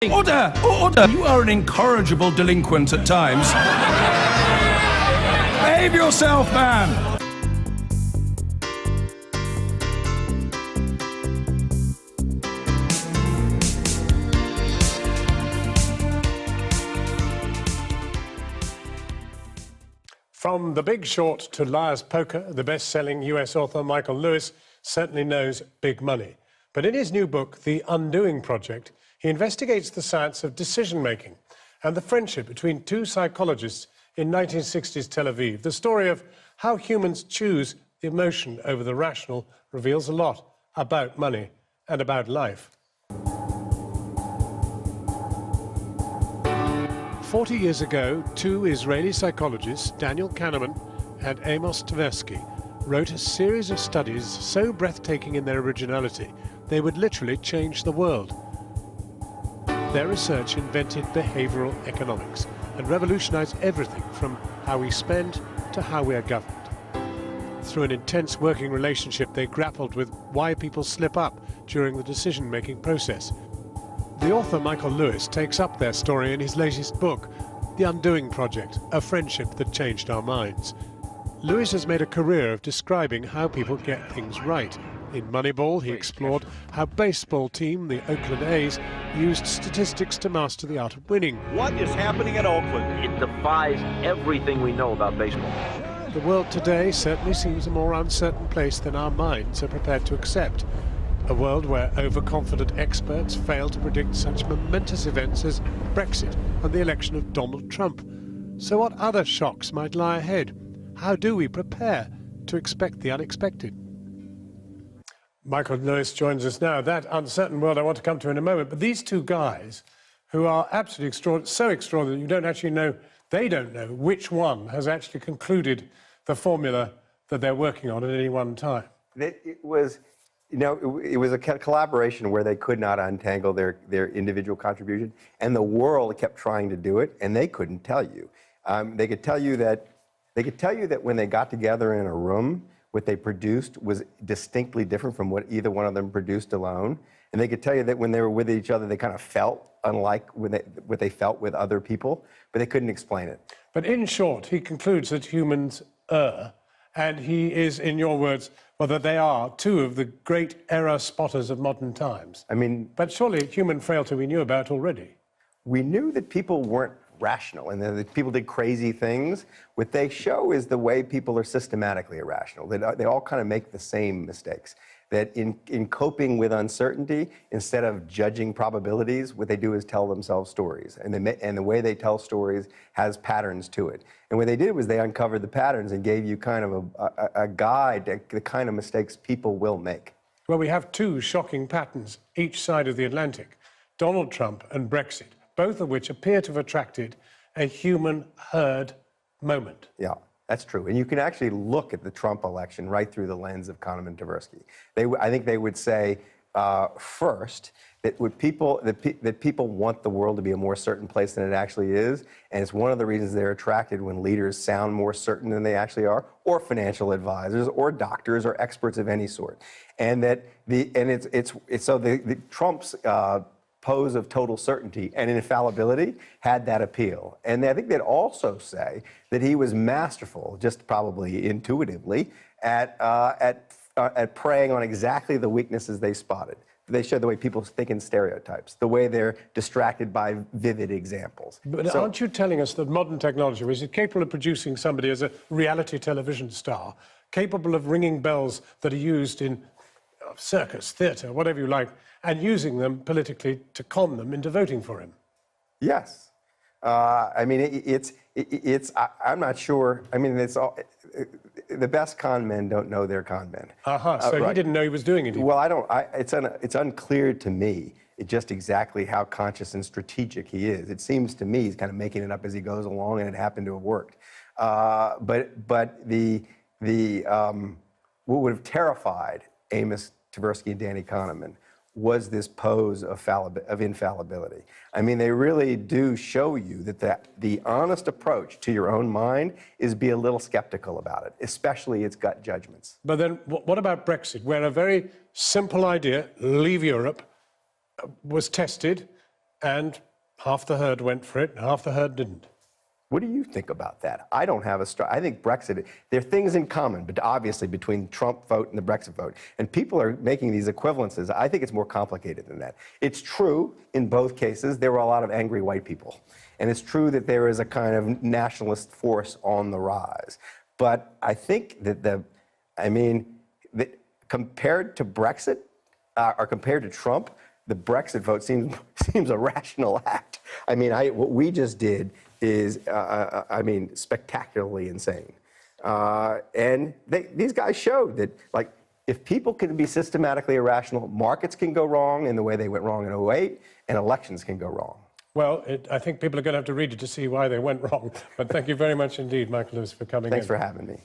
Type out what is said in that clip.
Order! Order! You are an incorrigible delinquent at times. Behave yourself, man! From The Big Short to Liar's Poker, the best-selling US author Michael Lewis certainly knows big money. But in his new book, The Undoing Project, he investigates the science of decision-making and the friendship between two psychologists in 1960s Tel Aviv. The story of how humans choose the emotion over the rational reveals a lot about money and about life. 40 years ago, two Israeli psychologists, Daniel Kahneman and Amos Tversky, wrote a series of studies so breathtaking in their originality, they would literally change the world. Their research invented behavioural economics and revolutionised everything from how we spend to how we are governed. Through an intense working relationship, they grappled with why people slip up during the decision-making process. The author Michael Lewis takes up their story in his latest book, The Undoing Project, A Friendship That Changed Our Minds. Lewis has made a career of describing how people get things right. In Moneyball, he explored how baseball team, the Oakland A's, used statistics to master the art of winning. What is happening in Oakland? It defies everything we know about baseball. The world today certainly seems a more uncertain place than our minds are prepared to accept. A world where overconfident experts fail to predict such momentous events as Brexit and the election of Donald Trump. So what other shocks might lie ahead? How do we prepare to expect the unexpected? Michael Lewis joins us now. That uncertain world I want to come to in a moment. But these two guys, who are absolutely so extraordinary, you don't actually know, they don't know which one has actually concluded the formula that they're working on at any one time. It was, you know, it was a collaboration where they could not untangle their individual contribution, and the world kept trying to do it, and they couldn't tell you. They could tell you that when they got together in a room, what they produced was distinctly different from what either one of them produced alone. And they could tell you that when they were with each other, they kind of felt unlike what they felt with other people, but they couldn't explain it. But in short, he concludes that humans err, and he is, in your words, well, that they are two of the great error spotters of modern times. I mean... But surely human frailty we knew about already. We knew that people weren't rational and that people did crazy things. What they show is the way people are systematically irrational. They all kind of make the same mistakes. That in coping with uncertainty, instead of judging probabilities, what they do is tell themselves stories. And the way they tell stories has patterns to it. And what they did was they uncovered the patterns and gave you kind of a guide to the kind of mistakes people will make. Well, we have two shocking patterns each side of the Atlantic, Donald Trump and Brexit, both of which appear to have attracted a human herd moment. Yeah, that's true. And you can actually look at the Trump election right through the lens of Kahneman and Tversky. I think they would say, first, that people want the world to be a more certain place than it actually is, and it's one of the reasons they're attracted when leaders sound more certain than they actually are, or financial advisors, or doctors, or experts of any sort. And that Trump's pose of total certainty and infallibility had that appeal. And I think they'd also say that he was masterful, just probably intuitively, at preying on exactly the weaknesses they spotted. They showed the way people think in stereotypes, the way they're distracted by vivid examples. But aren't you telling us that modern technology, which is capable of producing somebody as a reality television star, capable of ringing bells that are used in circus, theatre, whatever you like, and using them politically to con them into voting for him? Yes. I mean, I'm not sure. I mean, the best con men don't know they're con men. So right. He didn't know he was doing it. Well, it's unclear to me just exactly how conscious and strategic he is. It seems to me he's kind of making it up as he goes along, and it happened to have worked. But what would have terrified Amos Tversky and Danny Kahneman was this pose of infallibility. I mean, they really do show you that the honest approach to your own mind is be a little skeptical about it, especially its gut judgments. But then what about Brexit, where a very simple idea, leave Europe, was tested, And half the herd went for it, half the herd didn't. What do you think about that? I don't have I think Brexit, there are things in common, but obviously between the Trump vote and the Brexit vote. And people are making these equivalences. I think it's more complicated than that. It's true in both cases, there were a lot of angry white people. And it's true that there is a kind of nationalist force on the rise. But I think that that compared to Brexit, or compared to Trump, the Brexit vote seems a rational act. I mean, what we just did is, spectacularly insane. And these guys showed that, like, if people can be systematically irrational, markets can go wrong in the way they went wrong in '08, and elections can go wrong. Well, I think people are going to have to read it to see why they went wrong. But thank you very much indeed, Michael Lewis, for coming in. Thanks for having me.